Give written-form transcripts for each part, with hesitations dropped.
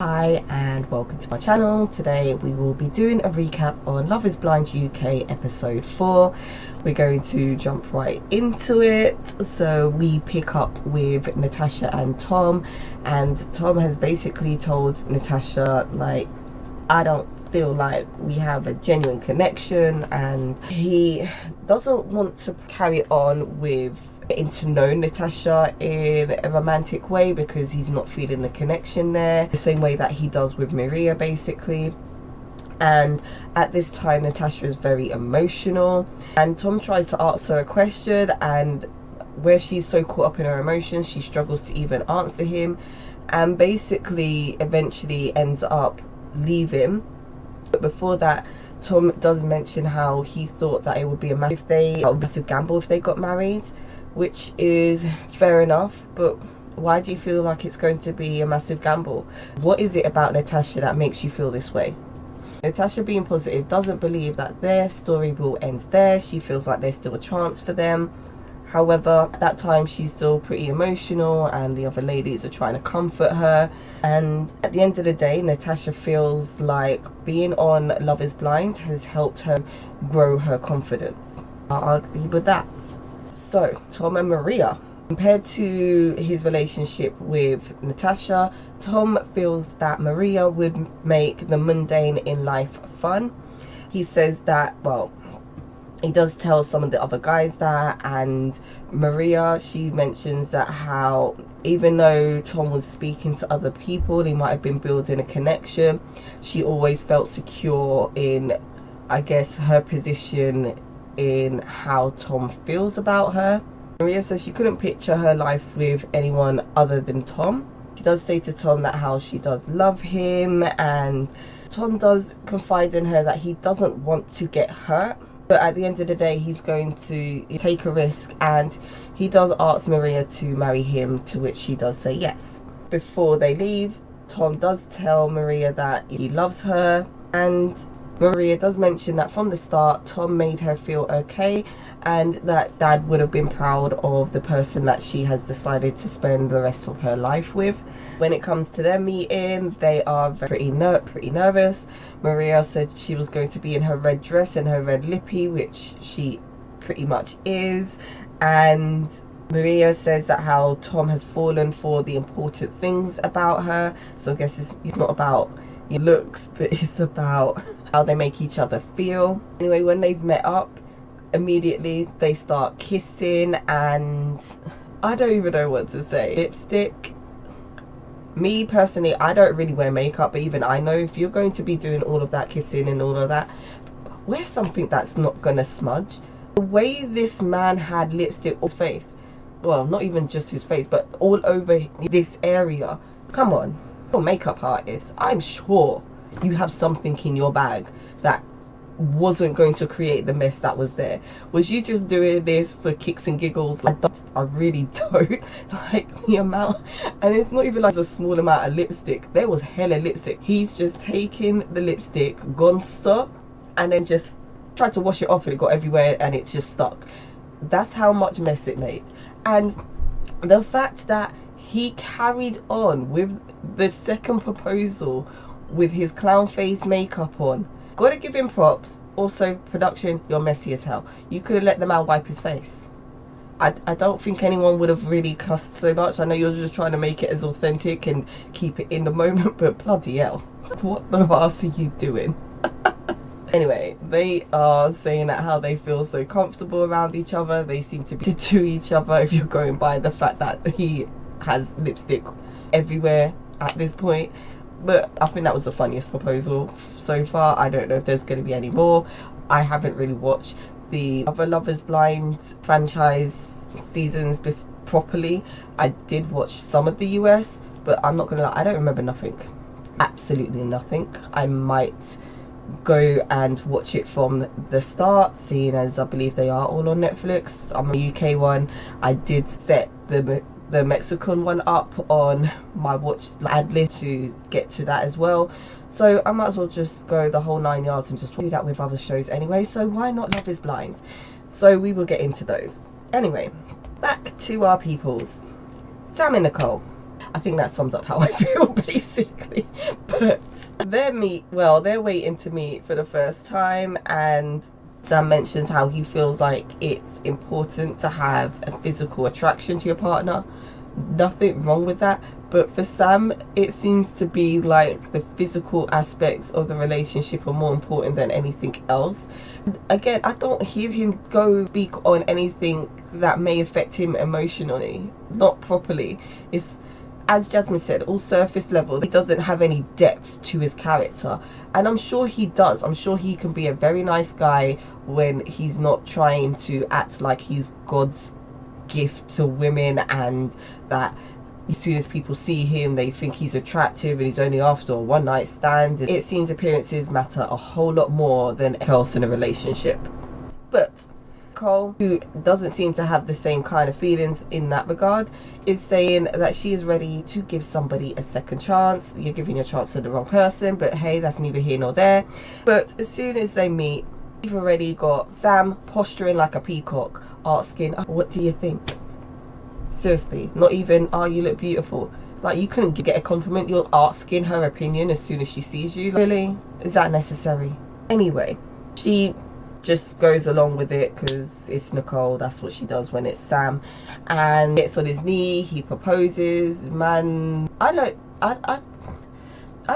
Hi and welcome to my channel. Today we will be doing a recap on Love is Blind UK episode 4. We're going to jump right into it. So we pick up with Natasha and Tom, and Tom has basically told Natasha, like, I don't feel like we have a genuine connection, and he doesn't want to carry on with getting to know Natasha in a romantic way because he's not feeling the connection there the same way that he does with Maria, basically. And at this time Natasha is very emotional, and Tom tries to ask her a question, and where she's so caught up in her emotions she struggles to even answer him, and basically eventually ends up leaving. But before that, Tom does mention how he thought that it would be a massive gamble if they got married, which is fair enough, but why do you feel like it's going to be a massive gamble? What is it about Natasha that makes you feel this way? Natasha, being positive, doesn't believe that their story will end there. She feels like there's still a chance for them. However, at that time she's still pretty emotional and the other ladies are trying to comfort her, and at the end of the day Natasha feels like being on Love is Blind has helped her grow her confidence. I'll agree with that. So Tom and Maria, compared to his relationship with Natasha, Tom feels that Maria would make the mundane in life fun. He says that, well, he does tell some of the other guys that, and Maria, she mentions that how even though Tom was speaking to other people, he might have been building a connection, she always felt secure in, I guess, her position in how Tom feels about her. Maria says she couldn't picture her life with anyone other than Tom. She does say to Tom that how she does love him, and Tom does confide in her that he doesn't want to get hurt, but at the end of the day he's going to take a risk, and he does ask Maria to marry him, to which she does say yes. Before they leave, Tom does tell Maria that he loves her, and Maria does mention that from the start Tom made her feel okay, and that Dad would have been proud of the person that she has decided to spend the rest of her life with. When it comes to their meeting, they are pretty nervous. Maria said she was going to be in her red dress and her red lippy, which she pretty much is, and Maria says that how Tom has fallen for the important things about her. So I guess it's not about looks, but it's about how they make each other feel. Anyway, when they've met up, immediately they start kissing, and I don't even know what to say. Lipstick. Me personally, I don't really wear makeup, but even I know if you're going to be doing all of that kissing and all of that, wear something that's not gonna smudge. The way this man had lipstick on his face, well, not even just his face, but all over this area, come on. You're a makeup artist, I'm sure you have something in your bag that wasn't going to create the mess that was there. Was you just doing this for kicks and giggles? Like, I really don't like the amount, and it's not even like a small amount of lipstick. There was hella lipstick. He's just taken the lipstick, gone stop, and then just tried to wash it off, and it got everywhere and it's just stuck. That's how much mess it made. And the fact that he carried on with the second proposal with his clown face makeup on, gotta give him props. Also, production, you're messy as hell. You could have let the man wipe his face. I don't think anyone would have really cussed so much. I know you're just trying to make it as authentic and keep it in the moment, but bloody hell, what the ass are you doing? Anyway, they are saying that how they feel so comfortable around each other. They seem to be to each other, if you're going by the fact that he has lipstick everywhere at this point. But I think that was the funniest proposal so far. I don't know if there's going to be any more. I haven't really watched the other Love is Blind franchise seasons properly. I did watch some of the US, but I'm not going to lie, I don't remember nothing. Absolutely nothing. I might go and watch it from the start, seeing as I believe they are all on Netflix. I'm a UK one. I did set the Mexican one up on my watch ad list to get to that as well, so I might as well just go the whole 9 yards and just do that with other shows anyway, so why not Love is Blind? So we will get into those. Anyway, back to our peoples. Sam and Nicole. I think that sums up how I feel basically. But they're waiting to meet for the first time, and Sam mentions how he feels like it's important to have a physical attraction to your partner. Nothing wrong with that, but for Sam it seems to be like the physical aspects of the relationship are more important than anything else. Again, I don't hear him go speak on anything that may affect him emotionally, not properly. It's, as Jasmine said, all surface level. He doesn't have any depth to his character, and I'm sure he does. I'm sure he can be a very nice guy when he's not trying to act like he's God's gift to women, and that as soon as people see him they think he's attractive and he's only after a one night stand. It seems appearances matter a whole lot more than else in a relationship. But Cole, who doesn't seem to have the same kind of feelings in that regard, is saying that she is ready to give somebody a second chance. You're giving your chance to the wrong person, but hey, that's neither here nor there. But as soon as they meet, you've already got Sam posturing like a peacock, asking, what do you think? Seriously, not even, oh, you look beautiful. Like, you couldn't get a compliment, you're asking her opinion as soon as she sees you. Really? Is that necessary? Anyway, she just goes along with it because it's Nicole. That's what she does when it's Sam. And gets on his knee, he proposes. Man, I don't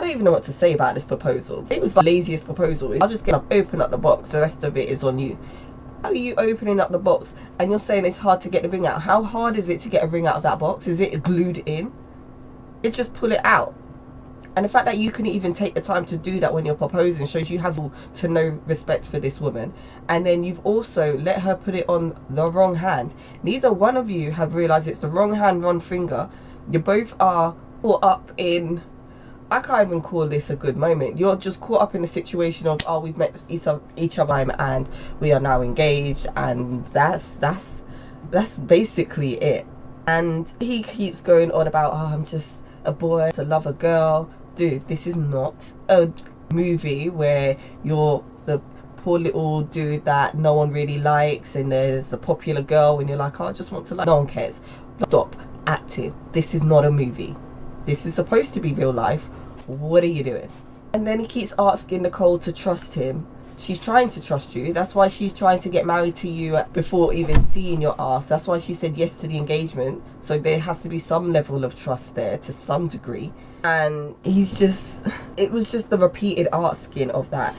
even know what to say about this proposal. It was the laziest proposal. I'll just open up the box, the rest of it is on you. How are you opening up the box and you're saying it's hard to get the ring out? How hard is it to get a ring out of that box? Is it glued in? It just pull it out. And the fact that you couldn't even take the time to do that when you're proposing shows you have to no respect for this woman. And then you've also let her put it on the wrong hand. Neither one of you have realized it's the wrong hand, wrong finger. You both are caught up in, I can't even call this a good moment. You're just caught up in the situation of, oh, we've met each other and we are now engaged, and that's basically it. And he keeps going on about, oh, I'm just a boy to love a girl. Dude, this is not a movie where you're the poor little dude that no one really likes and there's the popular girl and you're like, oh, I just want to like. No one cares. Stop acting. This is not a movie. This is supposed to be real life. What are you doing? And then he keeps asking Nicole to trust him. She's trying to trust you. That's why she's trying to get married to you before even seeing your ass. That's why she said yes to the engagement. So there has to be some level of trust there to some degree. And it was just the repeated asking of that.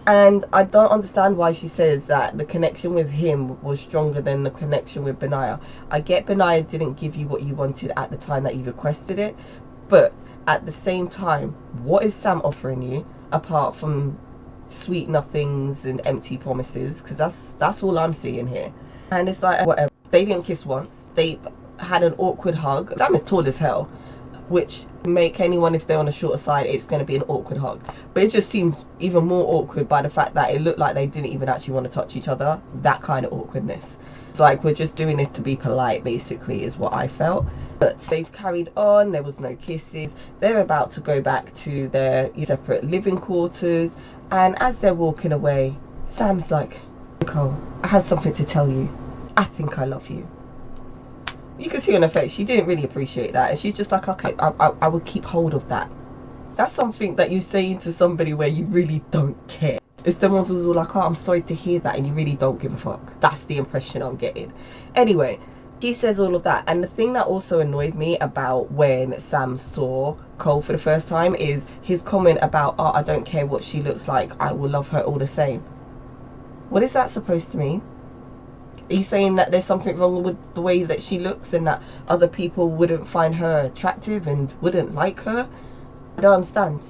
And I don't understand why she says that the connection with him was stronger than the connection with Benaya. I get Benaya didn't give you what you wanted at the time that you requested it, but at the same time, what is Sam offering you apart from sweet nothings and empty promises? Because that's all I'm seeing here. And it's like, whatever. They didn't kiss once. They had an awkward hug. Sam is tall as hell, which make anyone, if they're on the shorter side, it's going to be an awkward hug. But it just seems even more awkward by the fact that it looked like they didn't even actually want to touch each other. That kind of awkwardness. It's like, we're just doing this to be polite, basically, is what I felt. But they've carried on. There was no kisses. They're about to go back to their separate living quarters. And as they're walking away, Sam's like, Nicole, I have something to tell you. I think I love you. You can see on her face, she didn't really appreciate that. And she's just like, okay, I will keep hold of that. That's something that you're saying to somebody where you really don't care. It's the ones who's all like, oh, I'm sorry to hear that, and you really don't give a fuck. That's the impression I'm getting. Anyway, she says all of that. And the thing that also annoyed me about when Sam saw Cole for the first time is his comment about, oh, I don't care what she looks like, I will love her all the same. What is that supposed to mean? Are you saying that there's something wrong with the way that she looks and that other people wouldn't find her attractive and wouldn't like her? I don't understand.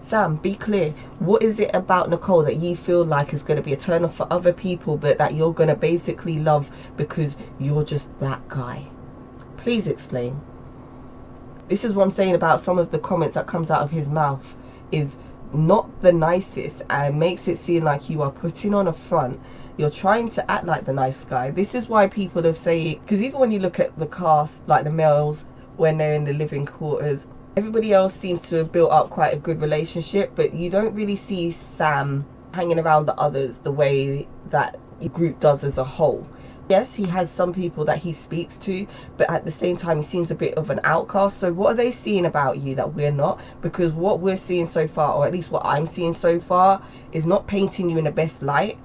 Sam, be clear. What is it about Nicole that you feel like is going to be a turn off for other people, but that you're going to basically love because you're just that guy? Please explain. This is what I'm saying about some of the comments that comes out of his mouth is not the nicest and makes it seem like you are putting on a front. You're trying to act like the nice guy. This is why people have said, because even when you look at the cast, like the males, when they're in the living quarters, everybody else seems to have built up quite a good relationship, but you don't really see Sam hanging around the others the way that your group does as a whole. Yes, he has some people that he speaks to, but at the same time he seems a bit of an outcast. So what are they seeing about you that we're not? Because what we're seeing so far, or at least what I'm seeing so far, is not painting you in the best light.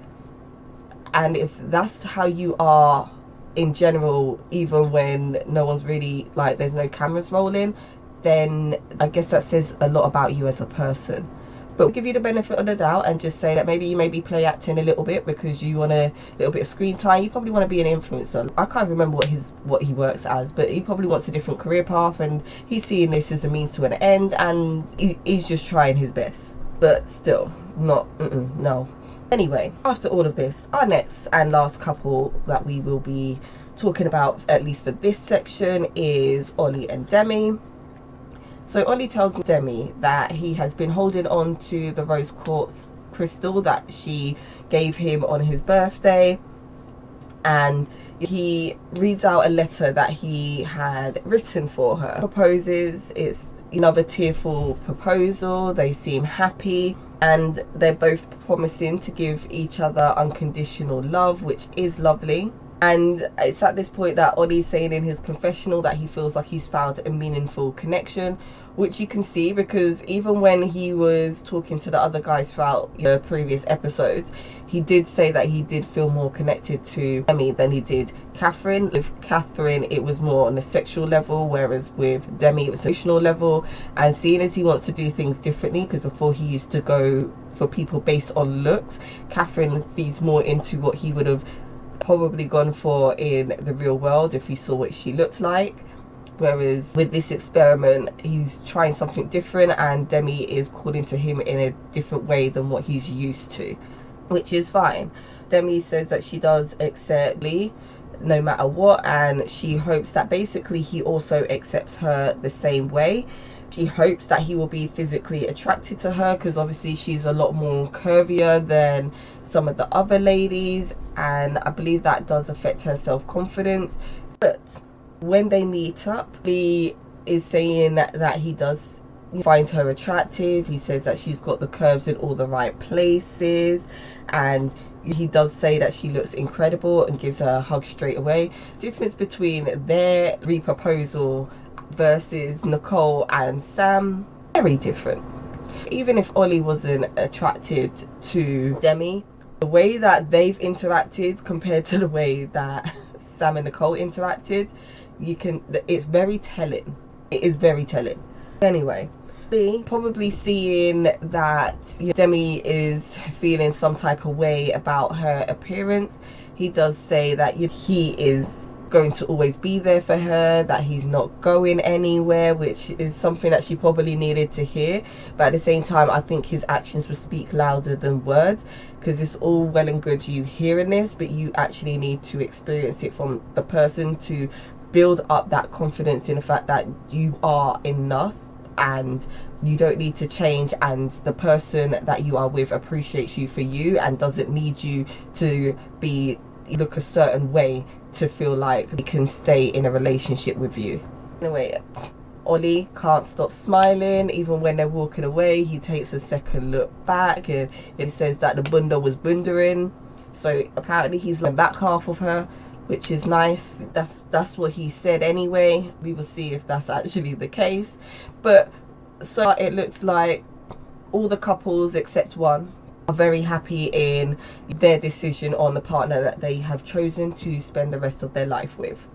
And if that's how you are in general, even when no one's really, like, there's no cameras rolling, then I guess that says a lot about you as a person. But we'll give you the benefit of the doubt and just say that maybe you be play acting a little bit because you want a little bit of screen time. You probably want to be an influencer. I can't remember what he works as, but he probably wants a different career path, and he's seeing this as a means to an end, and he's just trying his best. But still, not, no. Anyway, after all of this, our next and last couple that we will be talking about, at least for this section, is Ollie and Demi. So Ollie tells Demi that he has been holding on to the rose quartz crystal that she gave him on his birthday, and he reads out a letter that he had written for her. Proposes. It's another tearful proposal. They seem happy, and they're both promising to give each other unconditional love, which is lovely. And it's at this point that Ollie's saying in his confessional that he feels like he's found a meaningful connection, which you can see because even when he was talking to the other guys throughout the previous episodes, he did say that he did feel more connected to Demi than he did Catherine. With Catherine, it was more on a sexual level, whereas with Demi, it was emotional level. And seeing as he wants to do things differently, because before he used to go for people based on looks, Catherine feeds more into what he would have probably gone for in the real world if he saw what she looked like. Whereas with this experiment, he's trying something different, and Demi is calling to him in a different way than what he's used to, which is fine. Demi says that she does accept Lee no matter what, and she hopes that basically he also accepts her the same way. She hopes that he will be physically attracted to her because obviously she's a lot more curvier than some of the other ladies, and I believe that does affect her self-confidence. But when they meet up, Lee is saying that he does find her attractive. He says that she's got the curves in all the right places, and he does say that she looks incredible and gives her a hug straight away. Difference between their re-proposal versus Nicole and Sam, very different. Even if Ollie wasn't attracted to Demi, the way that they've interacted compared to the way that Sam and Nicole interacted, it's very telling. It is very telling. Anyway, probably seeing that Demi is feeling some type of way about her appearance, he does say that he is going to always be there for her, that he's not going anywhere, which is something that she probably needed to hear. But at the same time, I think his actions will speak louder than words, because it's all well and good you hearing this, but you actually need to experience it from the person to build up that confidence in the fact that you are enough and you don't need to change, and the person that you are with appreciates you for you and doesn't need you to look a certain way to feel like they can stay in a relationship with you. Anyway, Ollie can't stop smiling. Even when they're walking away, he takes a second look back and it says that the bunda was bundering. So apparently he's the back half of her, which is nice. That's what he said anyway. We will see if that's actually the case. But so it looks like all the couples except one are very happy in their decision on the partner that they have chosen to spend the rest of their life with.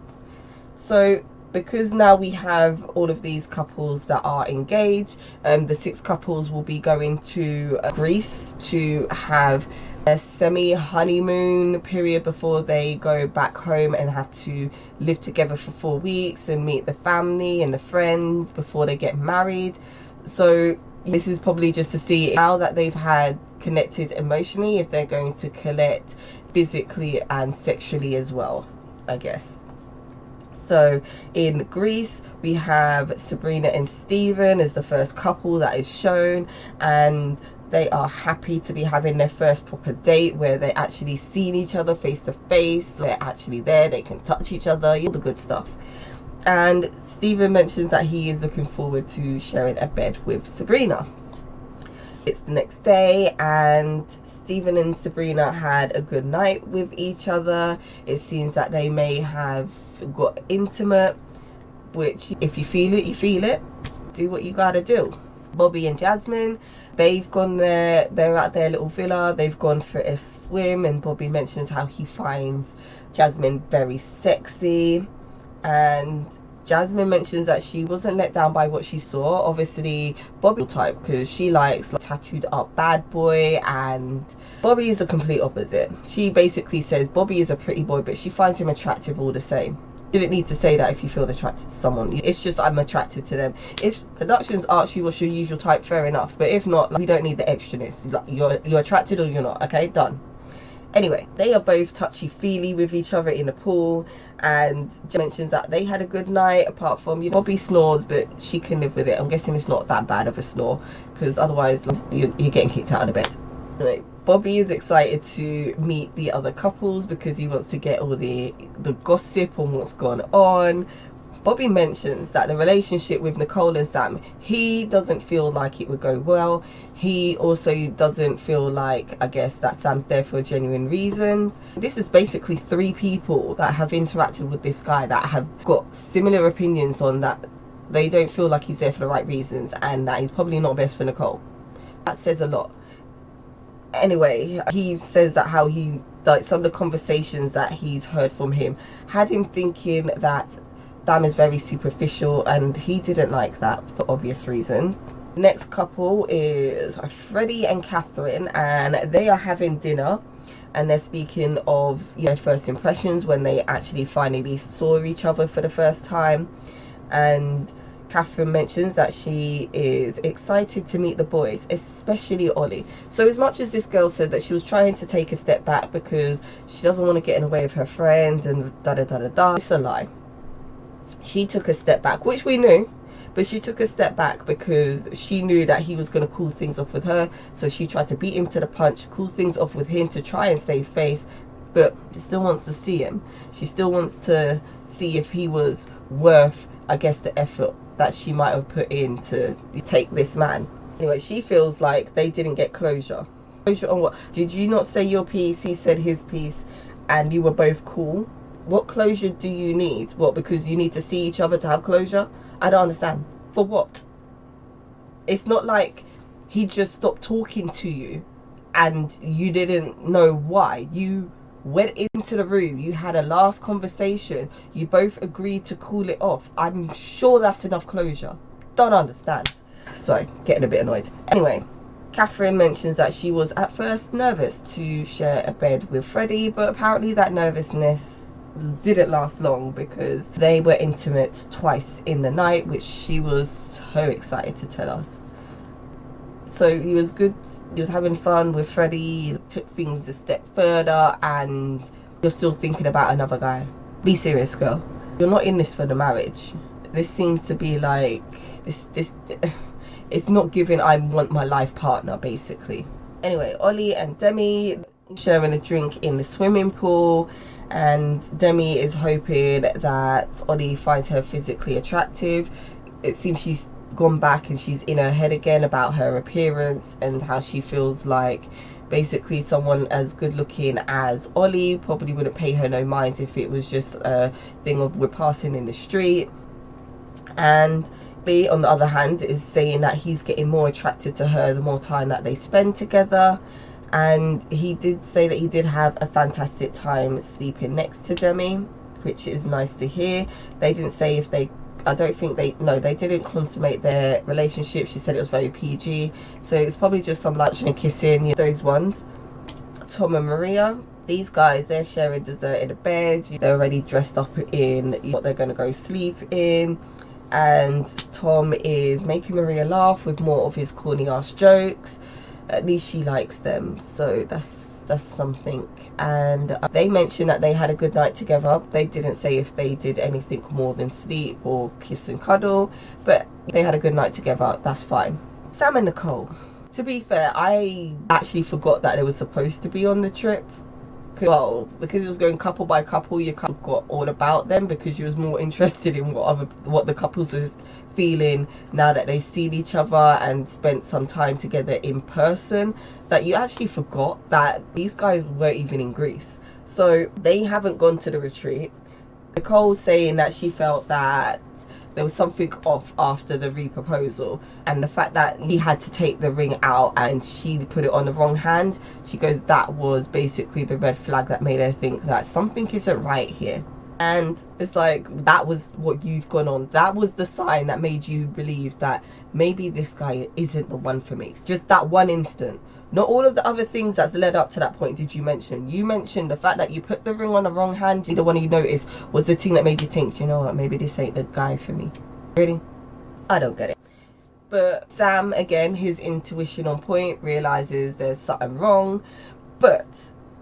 So because now we have all of these couples that are engaged, the 6 couples will be going to Greece to have a semi-honeymoon period before they go back home and have to live together for 4 weeks and meet the family and the friends before they get married. So this is probably just to see how that they've had connected emotionally, if they're going to connect physically and sexually as well, I guess. So in Greece, we have Sabrina and Steven as the first couple that is shown, and they are happy to be having their first proper date where they're actually seeing each other face to face. They're actually there, they can touch each other, all the good stuff. And Steven mentions that he is looking forward to sharing a bed with Sabrina. It's the next day and Stephen and Sabrina had a good night with each other. It seems that they may have got intimate, which if you feel it, you feel it. Do what you gotta do. Bobby and Jasmine, they've gone there, they're at their little villa, they've gone for a swim, and Bobby mentions how he finds Jasmine very sexy, and Jasmine mentions that she wasn't let down by what she saw. Obviously Bobby type, because she likes like tattooed up bad boy, and Bobby is the complete opposite. She basically says Bobby is a pretty boy, but she finds him attractive all the same. You didn't need to say that if you feel attracted to someone. It's just I'm attracted to them. If productions ask you what's your usual type, fair enough, but if not, like, we don't need the extraness. Like, you're attracted or you're not. Okay, done. Anyway, they are both touchy-feely with each other in the pool, and Jen mentions that they had a good night, apart from, you know, Bobby snores, but she can live with it. I'm guessing it's not that bad of a snore, because otherwise you're getting kicked out of the bed. Anyway, Bobby is excited to meet the other couples because he wants to get all the gossip on what's gone on. Bobby mentions that the relationship with Nicole and Sam, he doesn't feel like it would go well. He also doesn't feel like, I guess, that Sam's there for genuine reasons. This is basically 3 people that have interacted with this guy that have got similar opinions on that they don't feel like he's there for the right reasons, and that he's probably not best for Nicole. That says a lot. Anyway, he says that how he, like, some of the conversations that he's heard from him had him thinking that Sam is very superficial, and he didn't like that for obvious reasons. Next couple is Freddie and Catherine, and they are having dinner, and they're speaking of, you know, first impressions when they actually finally saw each other for the first time. And Catherine mentions that she is excited to meet the boys, especially Ollie. So as much as this girl said that she was trying to take a step back because she doesn't want to get in the way of her friend and da-da-da-da-da, it's a lie. She took a step back, which we knew, but she took a step back because she knew that he was going to cool things off with her. So she tried to beat him to the punch, cool things off with him to try and save face, but she still wants to see him. She still wants to see if he was worth, I guess, the effort that she might have put in to take this man. Anyway, she feels like they didn't get closure. Closure on what? Did you not say your piece? He said his piece, and you were both cool. What closure do you need? What, because you need to see each other to have closure? I don't understand. For what? It's not like he just stopped talking to you and you didn't know why. You went into the room, you had a last conversation, you both agreed to cool it off. I'm sure that's enough closure. Don't understand. So, getting a bit annoyed. Anyway, Catherine mentions that she was at first nervous to share a bed with Freddie, but apparently that nervousness didn't last long because they were intimate twice in the night, which she was so excited to tell us. So he was good, he was having fun with Freddie, took things a step further, and you're still thinking about another guy. Be serious, girl. You're not in this for the marriage. This seems to be like, this it's not giving I want my life partner, basically. Anyway, Ollie and Demi sharing a drink in the swimming pool, and Demi is hoping that Ollie finds her physically attractive. It seems she's gone back and she's in her head again about her appearance and how she feels like basically someone as good looking as Ollie probably wouldn't pay her no mind if it was just a thing of we're passing in the street. And Lee, on the other hand, is saying that he's getting more attracted to her the more time that they spend together. And he did say that he did have a fantastic time sleeping next to Demi, which is nice to hear. They didn't say if they, I don't think they, no, they didn't consummate their relationship. She said it was very PG. So it's probably just some lunching and kissing, you know, those ones. Tom and Maria, these guys, they're sharing dessert in a bed. They're already dressed up in what they're going to go sleep in. And Tom is making Maria laugh with more of his corny ass jokes. At least she likes them, so that's something. And they mentioned that they had a good night together. They didn't say if they did anything more than sleep or kiss and cuddle, but they had a good night together. That's fine. Sam and Nicole, to be fair, I actually forgot that they were supposed to be on the trip. Well, because it was going couple by couple, you kind of got all about them because you was more interested in what the couples were feeling now that they've seen each other and spent some time together in person that you actually forgot that these guys weren't even in Greece. So they haven't gone to the retreat. Nicole's saying that she felt that there was something off after the re-proposal, and the fact that he had to take the ring out and she put it on the wrong hand, she goes, that was basically the red flag that made her think that something isn't right here. And it's like, that was what you've gone on. That was the sign that made you believe that maybe this guy isn't the one for me. Just that one instant. Not all of the other things that's led up to that point did you mention. You mentioned the fact that you put the ring on the wrong hand. The one you noticed was the thing that made you think, you know what, maybe this ain't the guy for me. Really? I don't get it. But Sam, again, his intuition on point, realizes there's something wrong. But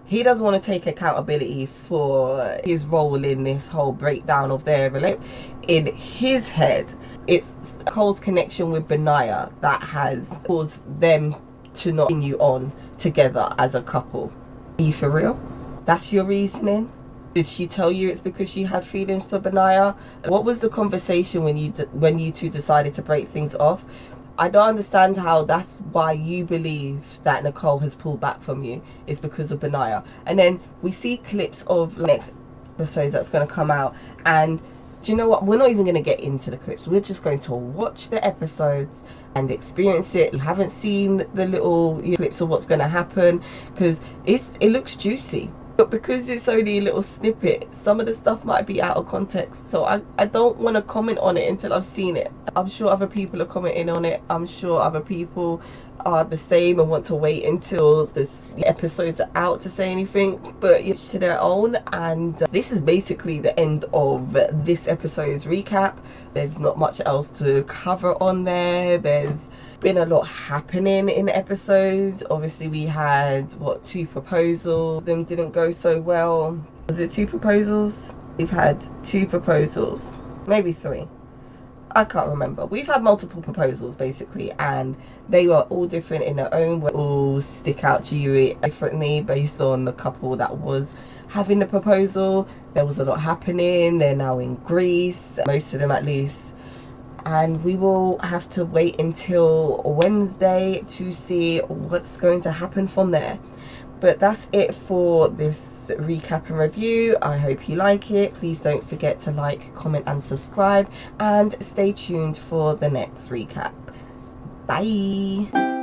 he doesn't want to take accountability for his role in this whole breakdown of their relationship. In his head, it's Cole's connection with Benaya that has caused them to not continue on together as a couple. Are you for real? That's your reasoning? Did she tell you it's because she had feelings for Benaya? What was the conversation when you two decided to break things off? I don't understand how that's why you believe that Nicole has pulled back from you is because of Benaya. And then we see clips of next episodes that's going to come out, and do you know what, we're not even going to get into the clips. We're just going to watch the episodes and experience it. You haven't seen the little clips of what's going to happen because it looks juicy, but because it's only a little snippet, some of the stuff might be out of context. So I don't want to comment on it until I've seen it. I'm sure other people are commenting on it. I'm sure other people are the same and want to wait until the episodes are out to say anything, but each to their own. And this is basically the end of this episode's recap. There's not much else to cover on there. There's been a lot happening in the episodes. Obviously we had 2 proposals. Them didn't go so well. Was it 2 proposals? We've had 2 proposals, maybe 3. I can't remember. We've had multiple proposals basically, and they were all different in their own way. All stick out to you differently based on the couple that was having the proposal. There was a lot happening. They're now in Greece, most of them at least, and we will have to wait until Wednesday to see what's going to happen from there. But that's it for this recap and review. I hope you like it. Please don't forget to like, comment and subscribe, and stay tuned for the next recap. Bye.